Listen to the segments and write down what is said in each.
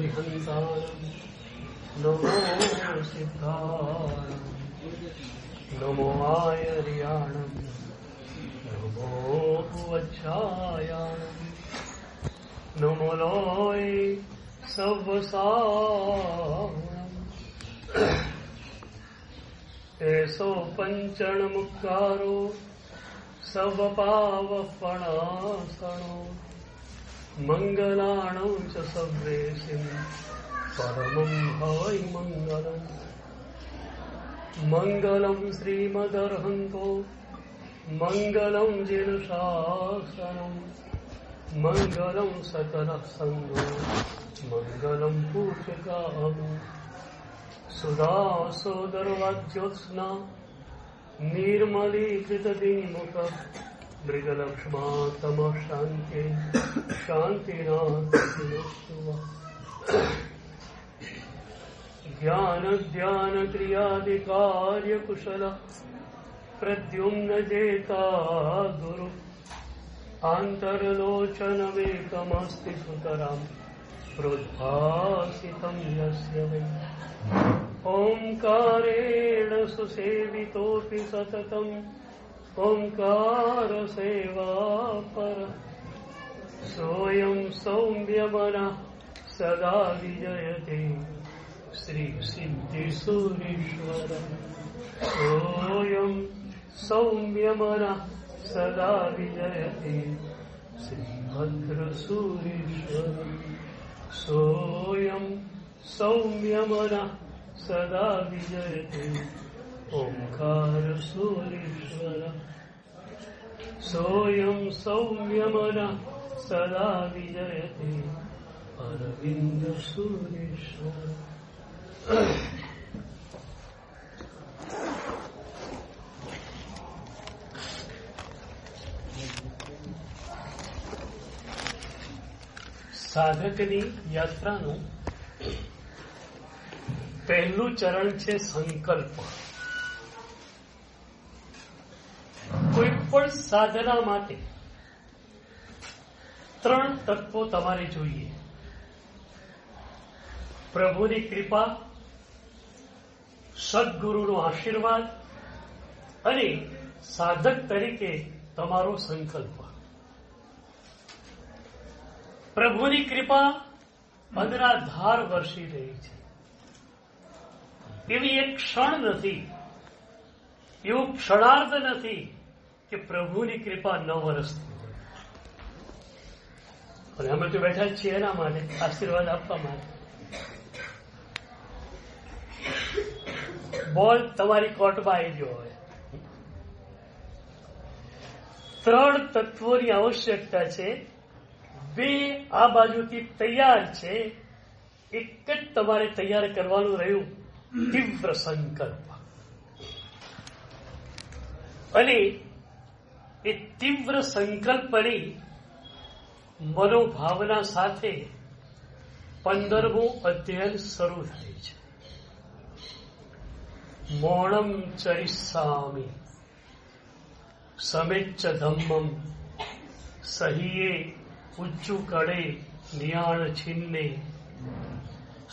अरिहन्ताणं नमो सिद्धाणं नमो आयर्याणं नमो वज्रायाणं नमो लोय सवसाणं ऐसो पंचण मुक्कारो सवपावपणासणो मंगलाणं च सव्वेसिं परमं भवै मंगलम् मंगलं श्रीमदर्हन्तो मंगलं जिनशासनं मंगलं सकलः संगो मंगलं पूजकामो सुधा सोदरवाज्योत्स्ना निर्मलीकृतदिङ्मुख मृगलक्ष्मा तमः शान्ति शान्तिनाथस्तु ज्ञान ध्यान क्रियादिकार्य कुशल प्रद्युम्न जेता गुरु आन्तर्लोचनमेकमस्ति सुतरां प्रोद्भासितं यस्य वै ओंकारेण सुसेवितोऽपि सततम् ओंकार सेवा पर सोऽयं सौम्यमनः सदा विजयते श्री सिद्धिसूरीश्वर सोऽयं सौम्यमनः सदा विजयते श्रीभद्रसूरीश्वर सोऽयं सौम्यमनः सदा विजयते ओंकार सूरीश्वर सोऽयं सौम्यमनः सदा विजयते अरविंद सूरीश्वर। સાધકની યાત્રાનું પહેલું ચરણ છે સંકલ્પ. કોઈ પણ સાધના માટે 3 તત્વો તમારે જોઈએ: પ્રભુની કૃપા, સદગુરુનો આશીર્વાદ અને સાધક તરીકે તમારો સંકલ્પ. પ્રભુની કૃપા અનરાધાર વરસી રહી છે. એવી એક ક્ષણ નથી, એવું ક્ષણાર્ધ નથી કે પ્રભુની કૃપા ન વરસતી હોય. અને અમે તો બેઠા છીએ એના માટે, આશીર્વાદ આપવા માટે. બોલ તમારી કોર્ટમાં આવી ગયો હોય. 3 તત્વોની આવશ્યકતા છે. 2 આ બાજુથી તૈયાર છે, એક જ તમારે તૈયાર કરવાનું રહ્યું: તીવ્ર સંકલ્પ. અને એ તીવ્ર સંકલ્પની મનોભાવના સાથે 15મું અધ્યયન શરૂ થાય છે. મૌણમ ચરિષ્યામિ સમેચ્ચ ધમ્મમ સહિયે ઉચ્ચુ કડે નિયાણ છિન્ને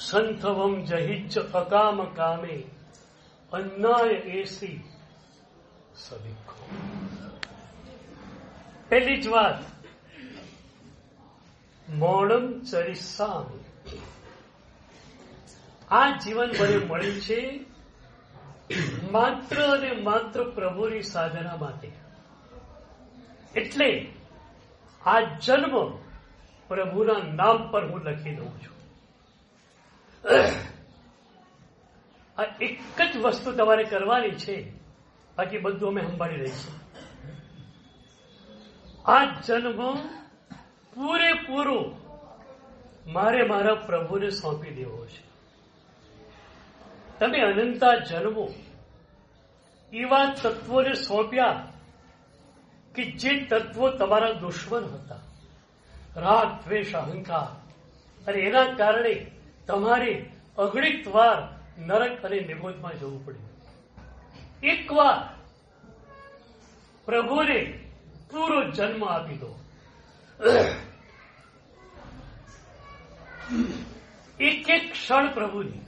સંથવમ જહિચ્ચ અકામ કામે અન્નાય એસી સવિખો. પહેલી જ વાત, મૌણમ ચરિષ્યામિ. આ જીવન મને મળ્યું છે માત્ર અને માત્ર પ્રભુની સાધના માટે. એટલે આ જન્મ પ્રભુના નામ પર હું લખી દઉં છું. આ એક જ વસ્તુ તમારે કરવાની છે, બાકી બધું અમે સંભાળી રહીશું. આ જન્મ પૂરેપૂરો મારે મારા પ્રભુને સોંપી દેવો છે. તમે અનંતા જન્મો એવા તત્વોને સોંપ્યા કે જે તત્વો તમારા દુશ્મન હતા, રાગ, દ્વેષ, અહંકાર. અને એના કારણે તમારે અગણિત વાર નરક અને નિબોધમાં જવું પડ્યું. એકવાર પ્રભુને પૂરો જન્મ આપી દો. એક એક ક્ષણ પ્રભુની.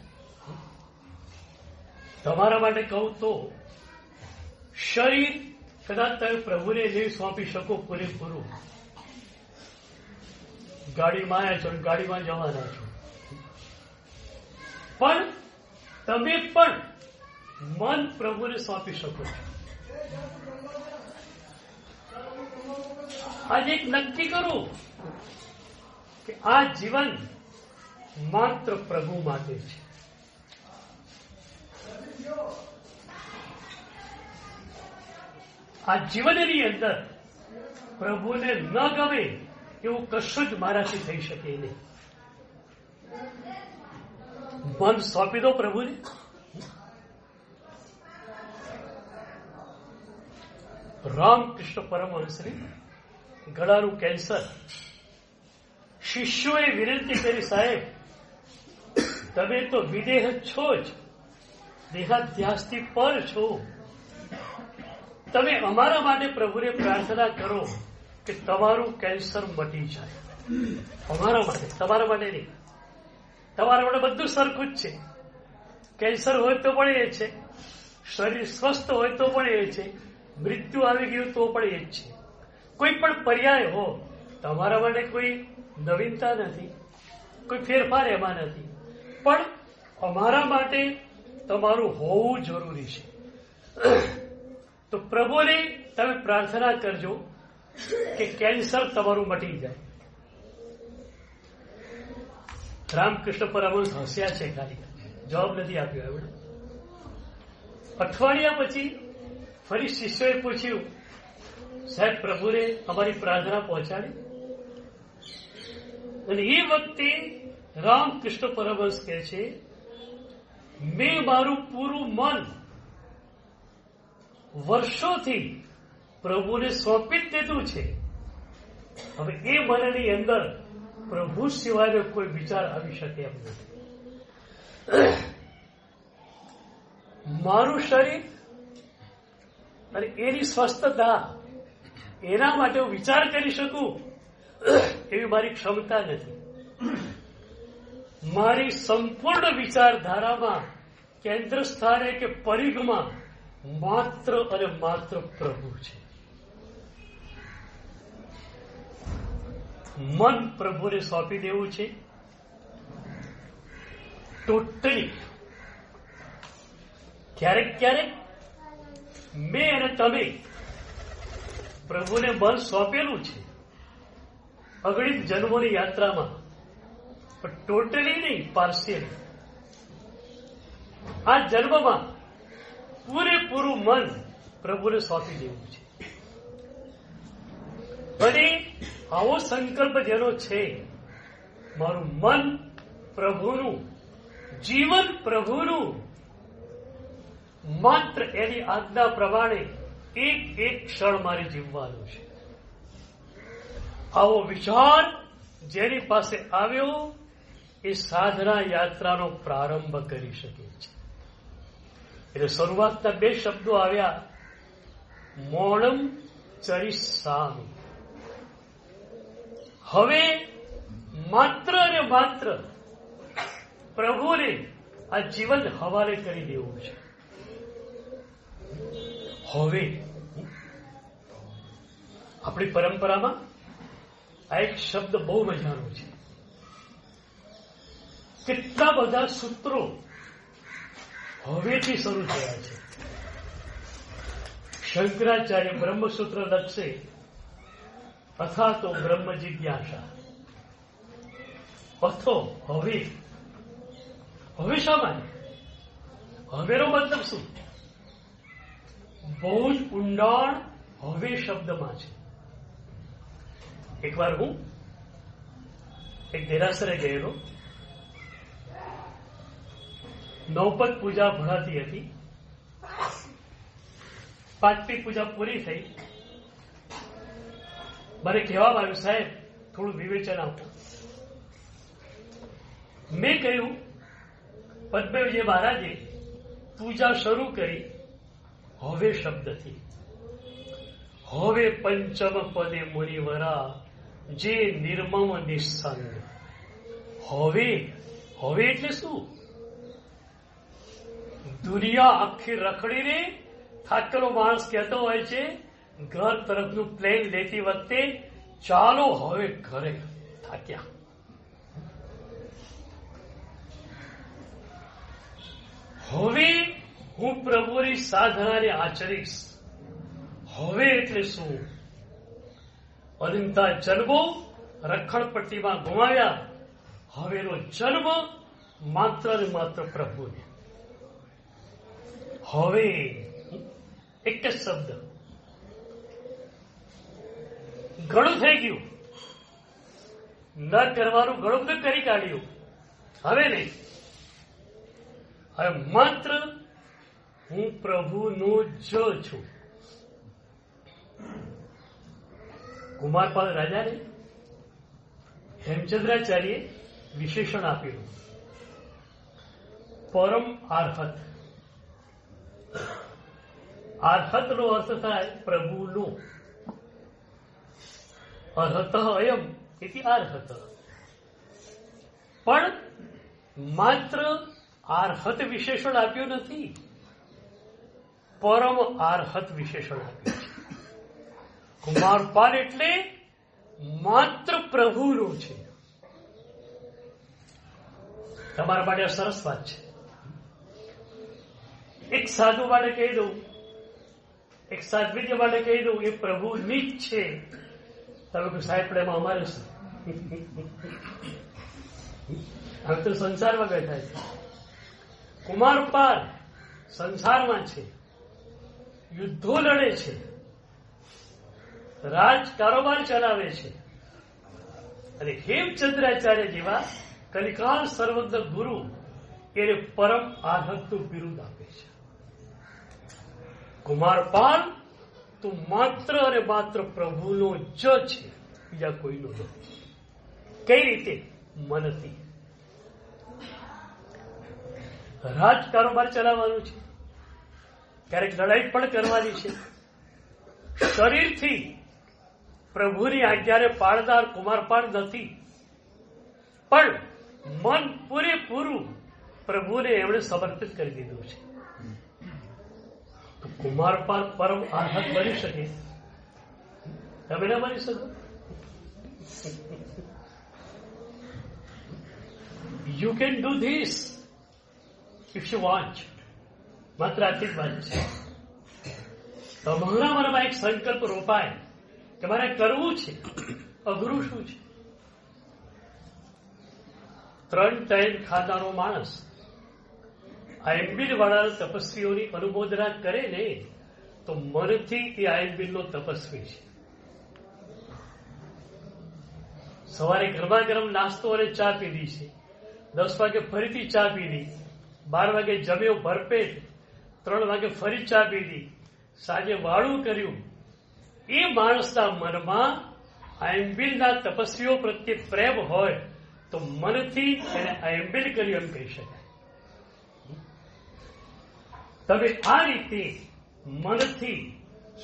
તમારા માટે કહું તો શરીર કદાચ તમે પ્રભુને નહીં સોંપી શકો પૂરેપૂરું. ગાડીમાં આવ્યા છો, ગાડીમાં જવાના છો, પણ તમે પણ મન પ્રભુને સોંપી શકો છો. આજે એક નક્કી કરું કે આ જીવન માત્ર પ્રભુ માટે છે. આ જીવનની અંદર પ્રભુને ન ગમે એવું કશું જ મારાથી થઈ શકે નહીં. મન સોંપી દો પ્રભુને. રામકૃષ્ણ પરમહંસની ગળાનું કેન્સર. શિષ્યોએ વિનંતી કરી, સાહેબ તમે તો વિદેહ છો જ, દેહાધ્યાસથી પર છો, તમે અમારા માટે પ્રભુને પ્રાર્થના કરો કે તમારું કેન્સર મટી જાય. અમારા માટે, તમારા માટે નહીં. તમારા માટે બધું સરખું જ છે. કેન્સર હોય તો પણ એ છે, શરીર સ્વસ્થ હોય તો પણ એ છે, મૃત્યુ આવી ગયું તો પણ એ જ છે. કોઈ પણ પર્યાય હો, તમારા માટે કોઈ નવીનતા નથી, કોઈ ફેરફાર એમાં નથી, પણ અમારા માટે તમારું હોવું જરૂરી છે. તો પ્રભુને તમે પ્રાર્થના કરજો કે કેન્સર તમારું મટી જાય. રામકૃષ્ણ પરમહંસ હસ્યા છે, ખાલી જવાબ નથી આપ્યો. એમણે અઠવાડિયા પછી ફરી શિષ્યોએ પૂછ્યું, સાહેબ પ્રભુને અમારી પ્રાર્થના પહોંચાડી? અને એ વખતે રામકૃષ્ણ પરમહંસ કહે છે, મેં મારું પૂરું મન વર્ષોથી પ્રભુને સોંપી જ દીધું છે. હવે એ મનની અંદર પ્રભુ સિવાયનો કોઈ વિચાર આવી શકે એમ નથી. મારું શરીર અને એની સ્વસ્થતા, એના માટે હું વિચાર કરી શકું એવી મારી ક્ષમતા નથી. મારી સંપૂર્ણ વિચારધારામાં કેન્દ્ર સ્થાને કે પરિઘમાં માત્ર અને માત્ર પ્રભુ છે. મન પ્રભુને સોંપી દેવું છે ટોટલી. ક્યારેક ક્યારેક મેં અને તમે પ્રભુને મન સોંપેલું છે અગણિત જન્મોની યાત્રામાં, પણ ટોટલી નહીં, પાર્શિયલી. આ જન્મમાં પૂરેપૂરું મન પ્રભુને સોંપી દેવું છે. અને આવો સંકલ્પ જેનો છે, મારું મન પ્રભુનું, જીવન પ્રભુનું, માત્ર એની આજ્ઞા પ્રમાણે એક એક ક્ષણ મારે જીવવાનું છે. આવો વિચાર જેની પાસે આવ્યો એ સાધના યાત્રાનો પ્રારંભ કરી શકે છે. એટલે શરૂઆતના બે શબ્દો આવ્યા, મૌનમ ચરિષ્યામિ. હવે માત્ર અને માત્ર પ્રભુને આ જીવન હવાલે કરી દેવું છે. હવે આપણી પરંપરામાં આ એક શબ્દ બહુ મજાનો છે. કેટલા બધા સૂત્રો હવેથી શરૂ થયા છે. શંકરાચાર્ય બ્રહ્મસૂત્ર લખશે, અથા તો બ્રહ્મ જિજ્ઞાસા. અથો હવે. હવે શા માટે? હવેનો મતલબ શું? બહુ જ ઊંડાણ હવે શબ્દમાં છે. એકવાર હું એક દેરાસરે ગયેલો. નવપત પૂજા ભણાતી હતી. પાંચમી પૂજા પૂરી થઈ. મને કહેવામાં આવ્યું, સાહેબ થોડું વિવેચન આપો. મેં કહ્યું, પદ્મજી મહારાજે પૂજા શરૂ કરી હવે શબ્દથી. હવે પંચમ પદે મુનિવરા જે નિર્મમ નિસ્સંગ. હવે હવે એટલે શું? દુનિયા આખી રખડીને થાકેલો માણસ કહેતો હોય છે ઘર તરફનું પ્લેન લેતી વખતે, ચાલો હવે ઘરે, થાક્યા. હવે હું પ્રભુની સાધનાને આચરીશ. હવે એટલે શું? અનંતા જન્મો રખડપટ્ટીમાં ગુમાવ્યા. હવેનો જન્મ માત્ર ને માત્ર પ્રભુને. હવે એક જ શબ્દ, ઘણું થઈ ગયું. ન કરવાનું ઘણું બધું કરી કાઢ્યું. હવે નહીં. હવે માત્ર હું પ્રભુનો જ છું. કુમારપાલ રાજાને હેમચંદ્રાચાર્યે વિશેષણ આપ્યું, પરમ આર્હત. આર્હતનો અર્થ થાય પ્રભુનો. અર્હત અયમ એથી આર્હત. પણ માત્ર આર્હત વિશેષણ આપ્યું નથી, પરમ આર્હત વિશેષણ આપ્યું છે. કુમારપાલ એટલે માત્ર પ્રભુનો છે. તમારા માટે સરસ વાત છે. એક સાધુ માટે કહી દઉં, એક સાધ્વીજી માટે કહી દઉં, એ પ્રભુની જ છે. તમે કોઈ સાહેબ પણ એમાં અમારે શું? હવે તો સંસારમાં બેઠા છે. કુમારપાલ સંસારમાં છે, યુદ્ધો લડે છે, રાજ કારોબાર ચલાવે છે, અને હેમચંદ્રાચાર્ય જેવા કલિકાલ સર્વજ્ઞ ગુરુ એને પરમ આર્હતનું બિરુદ આપે છે. કુમારપાલ તું માત્ર અને માત્ર પ્રભુનો જ છે, બીજા કોઈનો નથી. કઈ રીતે? મનથી. રાજ કારોબાર ચલાવવાનું છે, ક્યારેક લડાઈ પણ કરવાની છે. શરીરથી પ્રભુની આજ્ઞાને પાળનાર કુમારપાળ નથી, પણ મન પૂરેપૂરું પ્રભુને એમણે સમર્પિત કરી દીધું છે. તો કુમારપાળ પરમ આર્હત બની શકે? તમે ના બની શકો. You can do this if you want. માત્ર આટલી જ વાત છે. તમારા મનમાં એક સંકલ્પ રોપાય કે મારે કરવું છે. અઘરું શું છે? 3 ટાઈમ ખાનારો માણસ આયંબિલ વાળા તપસ્વીઓની અનુમોદના કરે ને, તો મનથી એ આયંબિલનો તપસ્વી છે. સવારે ગરમા ગરમ નાસ્તો અને ચા પીધી છે, 10 વાગે ફરીથી ચા પીધી, 12 વાગે જમ્યો ભરપેટ, 3 વાગે ફરી ચા પીધી, સાંજે વાળું કર્યું. એ માણસના મનમાં આયંબિલના તપસ્વીઓ પ્રત્યે પ્રેમ હોય તો મનથી એને આયંબિલ કર્યું એમ કહી શકાય. તમે આ રીતે મનથી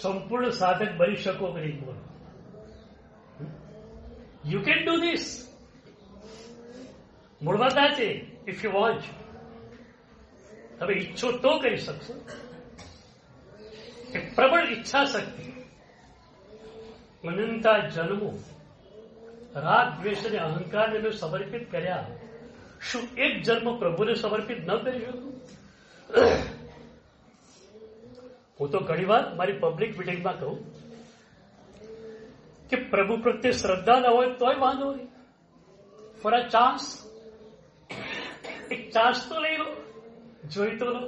સંપૂર્ણ સાધક બની શકો કે નહીં? બોલો. You can do this. મૂળ વાત આ છે, ઇફ યુ વોન્ટ. તમે ઈચ્છો તો કરી શકશો. એક પ્રબળ ઈચ્છા શક્તિ. અનંતા જન્મો રાગ દ્વેષ અને અહંકારને મેં સમર્પિત કર્યા. શું એક જન્મ પ્રભુને સમર્પિત ન કરી શકું? હું તો ઘણી વાર મારી પબ્લિક મિટિંગમાં કહું કે પ્રભુ પ્રત્યે શ્રદ્ધા ન હોય તોય વાંધો નહીં. ફોર અ ચાન્સ, એક ચાન્સ તો લઈ લો, જોઈ તો લો.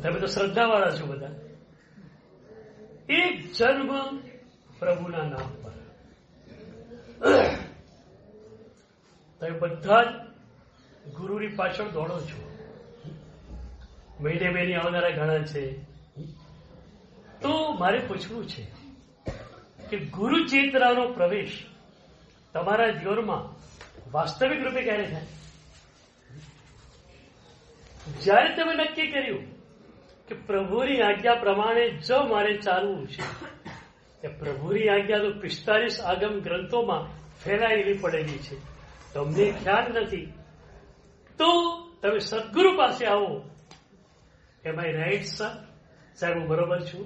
તમે તો શ્રદ્ધા વાળા છો બધા. એક જન્મ પ્રભુના નામ પર. તમે બધા જ ગુરુની પાછળ દોડો છો. મહિને મહિને આવનારા ઘણા છે. તો મારે પૂછવું છે કે ગુરુ ચેતનાનો પ્રવેશ તમારા જીવનમાં વાસ્તવિક રૂપે ક્યારે થાય? જ્યારે તમે નક્કી કર્યું કે પ્રભુની આજ્ઞા પ્રમાણે જો મારે ચાલવું છે, પ્રભુની આજ્ઞા તો 45 આગમ ગ્રંથોમાં ફેલાયેલી પડેલી છે, તમને ખ્યાલ નથી, તો તમે સદગુરુ પાસે આવો. એમ આઈ રાઈટ સર? સાહેબ હું બરોબર છું?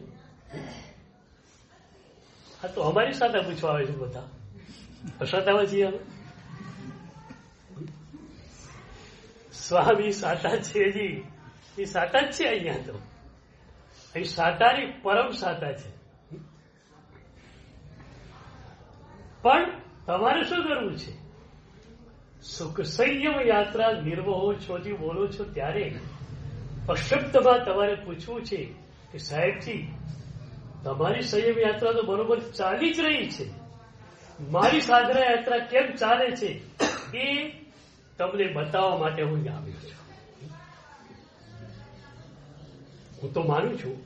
હા, તો અમારી સાથે પૂછવા આવે છે બધા. અસાતામાં છીએ અમે. સ્વામી સાતા છે જી, એ સાતા જ છે. અહીંયા તો અહીં સાતાની પરમ સાતા છે. પણ તમારે શું કરવું છે? સુખ સંયમ યાત્રા નિર્વહો છોથી બોલો છો ત્યારે અશબ્દમાં તમારે પૂછવું છે કે સાહેબજી, તમારી સંયમ યાત્રા તો બરોબર ચાલી જ રહી છે, મારી સાધના યાત્રા કેમ ચાલે છે એ તમને બતાવવા માટે હું આવ્યો છું. હું તો માનું છું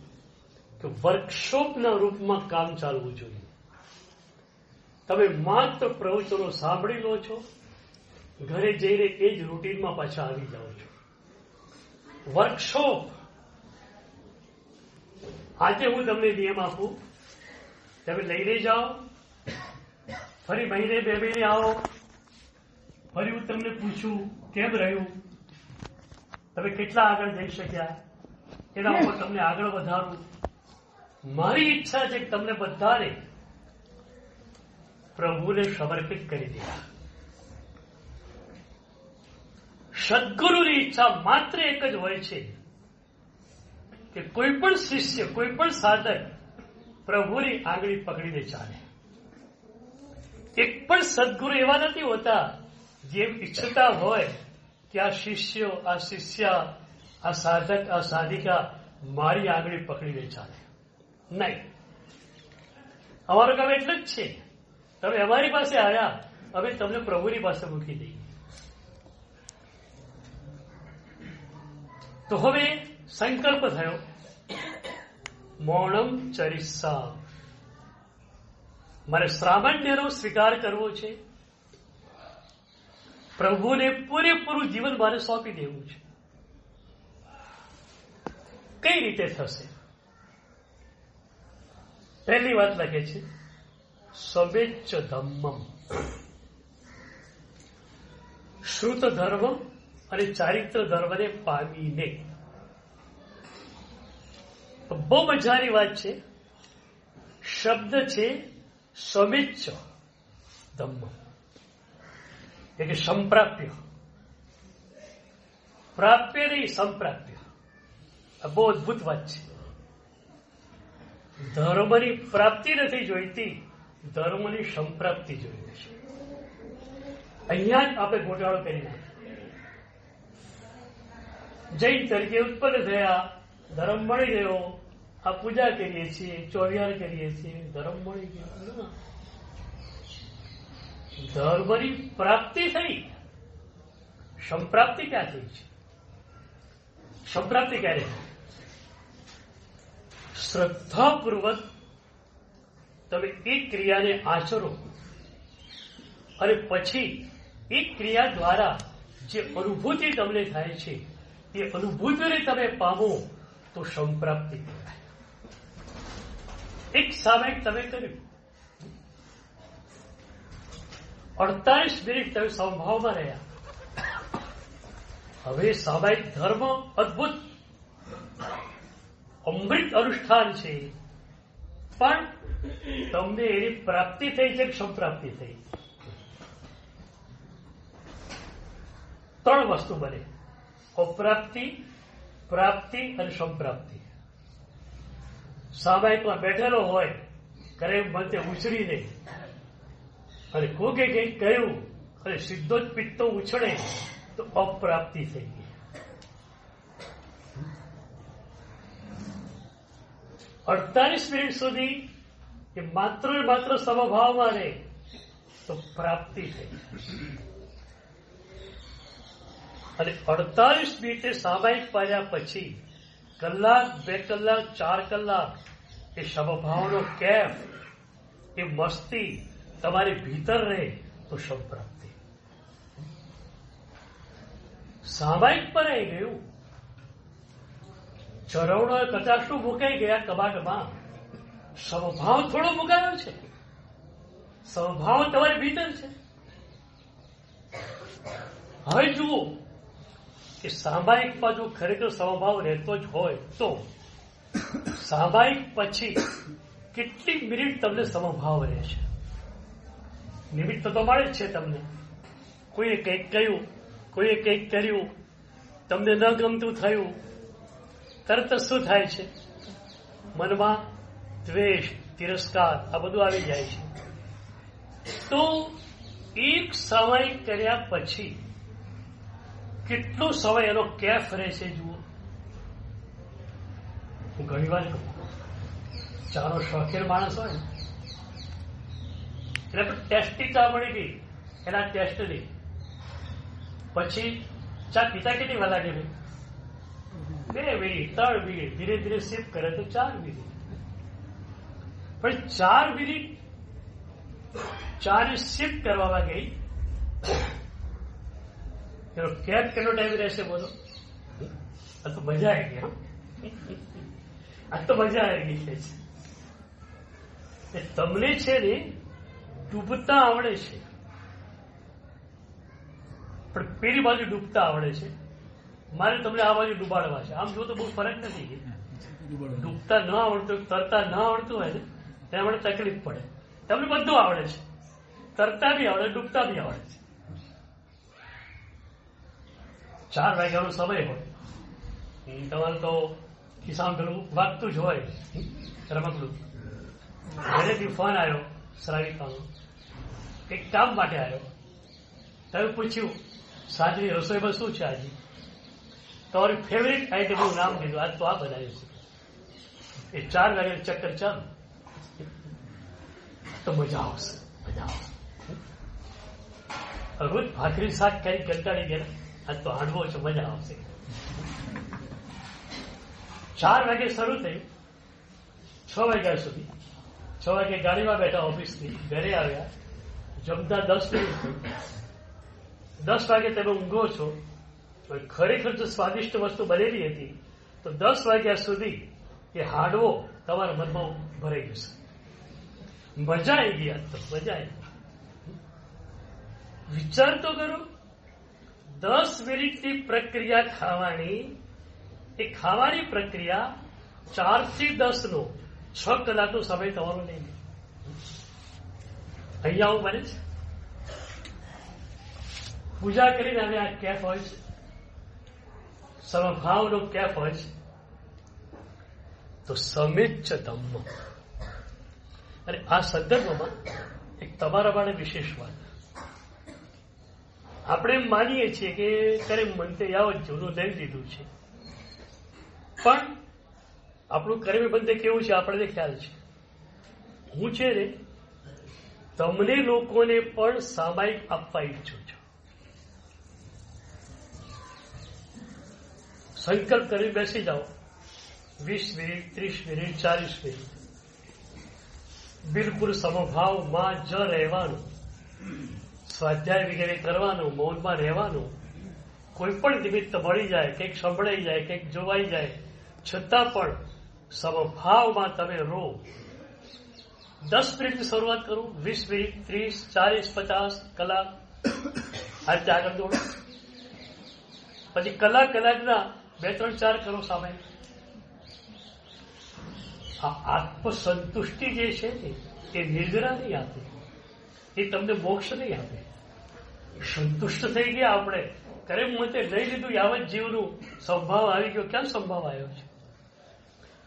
કે વર્કશોપના રૂપમાં કામ ચાલવું જોઈએ. તમે માત્ર પ્રવચનો સાંભળી લો છો, ઘરે જઈને એ જ રૂટીનમાં પાછા આવી જાઓ છો. વર્કશોપ, આજે હું તમને નિયમ આપું, તમે લઈને જાઓ, ફરી મહિને બે મહિને આવો, ફરી હું તમને પૂછું કેમ રહ્યું, તમે કેટલા આગળ જઈ શક્યા, એના ઉપર તમને આગળ વધારું. મારી ઈચ્છા છે કે તમને બધાને પ્રભુને સમર્પિત કરી દીધા. સદગુરુની ઈચ્છા માત્ર એક જ હોય છે કે કોઈ પણ શિષ્ય, કોઈ પણ સાધક પ્રભુની આંગળી પકડીને ચાલે. એક પણ સદગુરુ એવા નથી હોતા જેમ ઈચ્છતા હોય કે આ શિષ્યો, આ શિષ્યા, આ સાધક, આ સાધિકા મારી આંગળી પકડીને ચાલે. નહીં, અમારું કામ એટલું જ છે, તમે અમારી પાસે આવ્યા, અમે તમને પ્રભુની પાસે મૂકી દઈએ. તો હવે સંકલ્પ થયો, મૌનમ ચરિસ્સા, મારે શ્રાવણ્યનો સ્વીકાર કરવો છે, પ્રભુને પૂરેપૂરું જીવન મારે સોંપી દેવું છે. કઈ રીતે થશે? પહેલી વાત લખે છે, સ્વમેચ્છ ધમ્મમ, શ્રુત ધર્મ અને ચારિત્ર ધર્મને પામીને. બહુ મજાની વાત છે. શબ્દ છે સ્વમેચ્છ ધમ્મ, એટલે સંપ્રાપ્ય, પ્રાપ્ય નહીં, સંપ્રાપ્ય. આ બહુ અદભુત વાત છે. ધર્મની પ્રાપ્તિ નથી જોઈતી, ધર્મની સંપ્રાપ્તિ જોઈએ છે. અહીંયા જ આપણે ગોટાળો કરી નાખ્યો. જૈન તરીકે ઉત્પન્ન થયા, ધર્મ મળી ગયો, આ પૂજા કરીએ છીએ, ચોવિહાર કરીએ છીએ, ધર્મ મળી ગયો. ધર્મની પ્રાપ્તિ થઈ, સંપ્રાપ્તિ ક્યાં થઈ છે? સંપ્રાપ્તિ ક્યારે? શ્રદ્ધાપૂર્વક તમે એ ક્રિયાને આચરો અને પછી એ ક્રિયા દ્વારા જે અનુભૂતિ તમને થાય છે એ અનુભૂતિને તમે પામો તો સંપ્રાપ્તિ કહેવાય. એક સામયિક તમે કર્યું, 48 મિનિટ તમે સમભાવમાં રહ્યા. હવે સામાયિક ધર્મ અદભુત અમૃત અનુષ્ઠાન છે, પણ તમને એની પ્રાપ્તિ થઈ છે કે સંપ્રાપ્તિ થઈ? ત્રણ વસ્તુ બને, અપ્રાપ્તિ, પ્રાપ્તિ અને સંપ્રાપ્તિ. સામાયિકમાં બેઠેલો હોય, કરે મતે ઉછળીને, અને કોકે કંઈક કહ્યું અને સીધો જ પિત્તો ઉછળે તો અપ્રાપ્તિ થઈ ગઈ. 48 મિનિટ સુધી એ માત્ર ને માત્ર સમભાવમાં રહે તો પ્રાપ્તિ થઈ. અને 48 મિનિટે સામાયિક પાડ્યા પછી કલાક, 2 કલાક, 4 કલાક એ સમભાવનો કેફ, એ મસ્તી તમારી ભીતર રહે તો સંપ્રાપ્તિ. સામાયિક પર આવી ગયું, ચરવણો કચાશું મુકાઈ ગયા કબાટમાં, સમભાવ થોડો મુકાયો છે. સ્વભાવ તમારી ભીતર છે. હવે જુઓ કે સામાયિકમાં જો ખરેખર સ્વભાવ રહેતો જ હોય તો સામાયિક પછી કેટલી મિનિટ તમને સમભાવ રહે છે? નિમિત્ત તો મળે જ છે તમને. કોઈએ કંઈક કહ્યું, કોઈએ કંઈક કર્યું, તમને ન ગમતું થયું, તરત જ શું થાય છે? મનમાં દ્વેષ, તિરસ્કાર આ બધું આવી જાય છે. તો એક સામાયિક કર્યા પછી કેટલો સમય એનો કેફ રહે છે જુઓ. હું ઘણી વાર કહું, ચાનો શોખીન માણસ હોય ને એટલે ટેસ્ટની ચા મળી ગઈ, એના ટેસ્ટની પછી ચા પીતા કેટલી વાર લાગે? 2 મિનિટ, 3 મિનિટ, ધીરે ધીરે સિપ કરે તો 4 મિનિટ. પણ 4 મિનિટ ચાની સિપ કરવામાં ગઈ, એનો કેપ કેટલો ટાઈમ રહેશે બોલો? આ તો મજા આવી ગઈ. આ તો મજા આવી ગઈ છે. તમને છે ને ડૂબતા આવડે છે, પણ પેલી બાજુ ડૂબતા આવડે છે. મારે તમને આ બાજુ ડૂબાડવા છે. આમ જો તો બહુ ફરક નથી. ડૂબતા ન આવડતું, તરતા ન આવડતું હોય ને ત્યાં મને તકલીફ પડે. તમને બધું આવડે છે, તરતા બી આવડે, ડૂબતા બી આવડે છે. 4 વાગ્યાનો સમય હોય, તમારે તો ખિસ્સામાં પેલું વાગતું જ હોય રમકડું. ઘરેથી ફોન આવ્યો શ્રાવિકાનો, કંઈક કામ માટે આવ્યો. તમે પૂછ્યું સાંજની રસોઈમાં શું છે આજે? તમારી ફેવરિટ આઈટમનું નામ લીધું, આજ તો આ બનાવ્યું છે. એ 4 વાગે ચક્કર ચાલુ તો મજા આવશે, મજા આવશે. રોજ ભાખરી શાક ખાઈ કંટાળી ગયા, આજ તો હાંડવો છે, મજા આવશે. 4 વાગે શરૂ થયું, 6 વાગ્યા સુધી. 6 વાગે ગાડીમાં બેઠા ઓફિસથી, ઘરે આવ્યા, જમતા 10 મિનિટ થઈ. 10 વાગે તમે ઊંઘો છો. ખરેખર જો સ્વાદિષ્ટ વસ્તુ બનેલી હતી તો 10 વાગ્યા સુધી એ હાંડવો તમારા મનમાં ભરાઈ જશે. મજા આવી ગઈ, તો મજા આવી. વિચાર તો કરો, 10 મિનિટની પ્રક્રિયા ખાવાની, એ ખાવાની પ્રક્રિયા 4 થી 10 નો 6 કલાકનો સમય તમારો લઈ લે. અહીંયા આવું બને છે. પૂજા કરીને હવે આ કેફ હોય છે, સમભાવનો કેફ હોય છે. તો સમિચ્છ ધમ્મ. અને આ સંદર્ભમાં એક તમારા માટે વિશેષ વાત. આપણે એમ માનીએ છીએ કે કરે મંતે આવો જૂનું લઈ દીધું છે, પણ આપણું કર્મ બંધે કેવું છે આપણને ખ્યાલ છે. હું છે ને તમને લોકોને પણ સામાયિક આપવા ઈચ્છું છું. સંકલ્પ કરી બેસી જાઓ, 20 મિનિટ, 30 મિનિટ, 40 મિનિટ બિલકુલ સમભાવમાં જ રહેવાનું, સ્વાધ્યાય વગેરે કરવાનું, મૌનમાં રહેવાનું. કોઈ પણ નિમિત્ત મળી જાય, કંઈક સંભળાઈ જાય, કંઈક જોવાઈ જાય, છતાં પણ સમભાવમાં તમે રહો. 10 મિનિટની શરૂઆત કરું, 20 મિનિટ, 30, 40, 50 કલાક આ રીતે આગળ દોડો. પછી કલાકના 2, 3, 4 કરો સામે. આ આત્મસંતુષ્ટિ જે છે ને એ નિર્જરા નહીં આપે, એ તમને મોક્ષ નહીં આપે. સંતુષ્ટ થઈ ગયા આપણે, કરે મતે લઈ લીધું યાવત જીવનું, સંભાવ આવી ગયો. ક્યાં સંભાવ આવ્યો છે?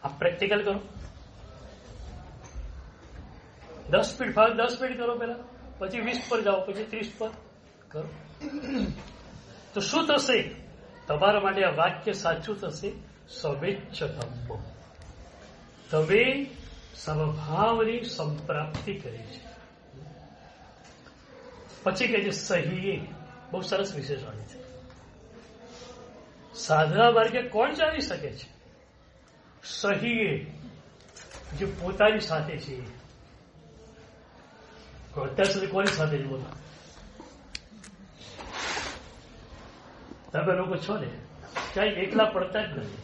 આ પ્રેક્ટિકલ કરો. 10 મિનિટ ફાવે 10 મિનિટ કરો પેલા, પછી 20 પર જાઓ, પછી 30 પર કરો. તો શું થશે? તમારા માટે આ વાક્ય સાચું થશે. સમિચ્છ ધમ્મ. તમે સમભાવની સંપ્રાપ્તિ કરી છે. પછી કહે છે સહીએ. બહુ સરસ વિશેષવાણી છે. સાધના માર્ગે કોણ ચાલી શકે છે? સહીએ, જે પોતાની સાથે છે. અત્યાર સુધી કોની સાથે જ બોલો? તમે લોકો છો ને, ક્યાંય એકલા પડતા જ નથી.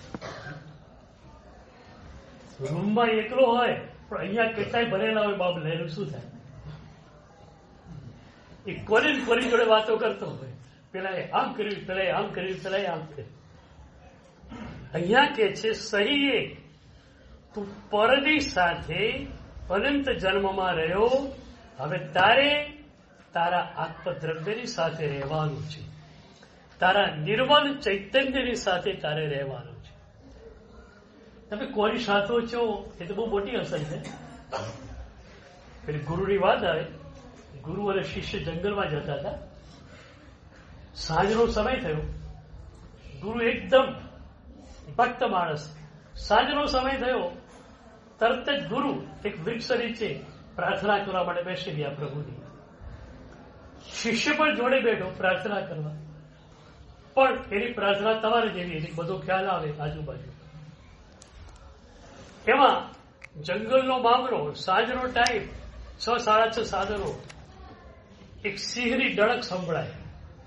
રૂમમાં એકલો હોય પણ અહીંયા કેટલાય ભરેલા હોય, બાપ લહેરું શું થાય? એ કોની જોડે વાતો કરતો હોય. પેલા આમ કર્યું, પેલા આમ કર્યું, પેલા આમ કર્યું. અહીંયા કે છે સહી એક, તું પરની સાથે અનંત જન્મમાં રહ્યો, હવે તારે તારા આત્મદ્રવ્યની સાથે રહેવાનું છે, તારા નિર્મલ ચૈતન્યની સાથે તારે રહેવાનું છે. તમે કોની સાથો છો એ તો બહુ મોટી અસર છે. પેલી ગુરુની વાત આવે, ગુરુ અને શિષ્ય જંગલમાં જતા હતા. સાંજનો સમય થયો. ગુરુ એકદમ ભક્ત માણસ. સાંજનો સમય થયો, તરત જ ગુરુ એક વૃક્ષ નીચે પ્રાર્થના કરવા માટે બેસી ગયા પ્રભુની. શિષ્ય પણ જોડે બેઠો પ્રાર્થના કરવા. પણ એની પ્રાર્થના તમારે જેવી, એની બધો ખ્યાલ આવે આજુબાજુ. એમાં જંગલનો મામલો, સાંજનો ટાઈમ, 6, 6:30 સાધનો. એક સિંહની ડળક સંભળાય,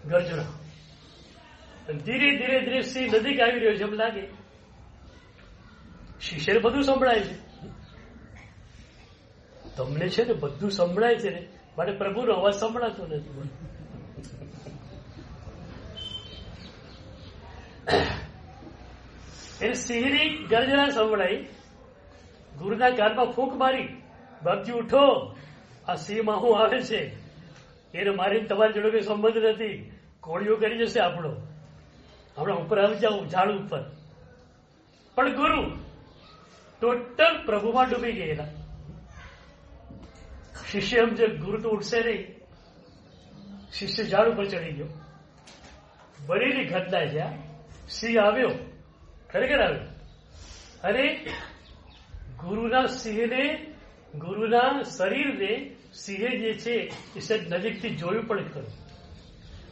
ગર્જના. ધીરે ધીરે ધીરે સિંહ નજીક આવી રહ્યો છે એમ લાગે. શિષ્યને બધું સંભળાય છે. તમને છે ને બધું સંભળાય છે ને, માટે પ્રભુનો અવાજ સંભળાતો નથી. એ સિંહની ગર્જના સંભળાઈ. ગુરુના કાનમાં ફૂંક મારી, બાપજી ઉઠો, આ સિંહ માહુ આવે છે, એને મારી તમારી જોડે કોઈ સંબંધ નથી, કોળીઓ કરી જશે આપણો, હમણાં ઉપર આવી જાવ ઝાડ ઉપર. પણ ગુરુ ટોટલ પ્રભુમાં ડૂબી ગયેલા. શિષ્ય સમજે ગુરુ તો ઉઠશે નહીં. શિષ્ય ઝાડ ઉપર ચડી ગયો. બળીની ઘટના છે. સિંહ આવ્યો, ખરેખર આવ્યો. અને ગુરુના સિંહને, ગુરુના શરીરને સિંહે જે છે એ સહેજ નજીકથી જોયું પણ ખરું.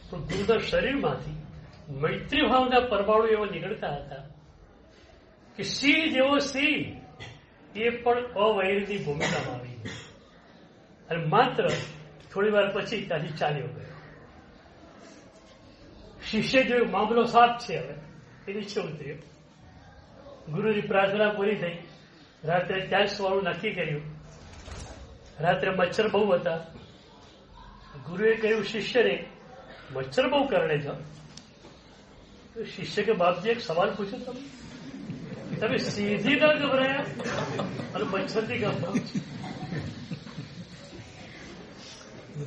પણ ગુરુના શરીરમાંથી મૈત્રી ભાવના પરમાણુ એવો નીકળતા હતા કે સિંહ જેવો સિંહ એ પણ અવૈરની ભૂમિકામાં આવી ગયો. અને માત્ર થોડી વાર પછી ત્યાંથી ચાલ્યો ગયો. શિષ્ય જોયું મામલો સાફ છે, હવે એ નીચે ઉતર્યો. ગુરુની પ્રાર્થના પૂરી થઈ. રાત્રે ત્યાં જ સુવાનું નક્કી કર્યું. રાત્રે મચ્છર બહુ હતા. ગુરુએ કહ્યું શિષ્યને, મચ્છર બહુ કરડે છે. શિષ્ય કે બાપજી એક સવાલ પૂછો, તમે સીધી ન ગભરાયા અને મચ્છરથી ગભરાવ છો.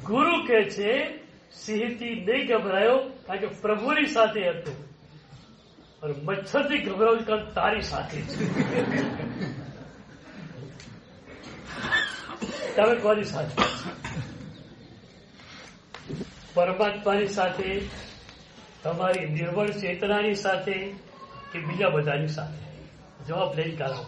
ગુરુ કે છે સિંહથી નહીં ગભરાયો કારણ કે પ્રભુની સાથે હતું, અને મચ્છરથી ગભરાવું કારણ તારી સાથે છે. તમે કોની સાથે? પરમાત્માની સાથે, તમારી નિર્મળ ચેતનાની સાથે કે બીજા બધાની સાથે? જવાબ લઈને કાઢો.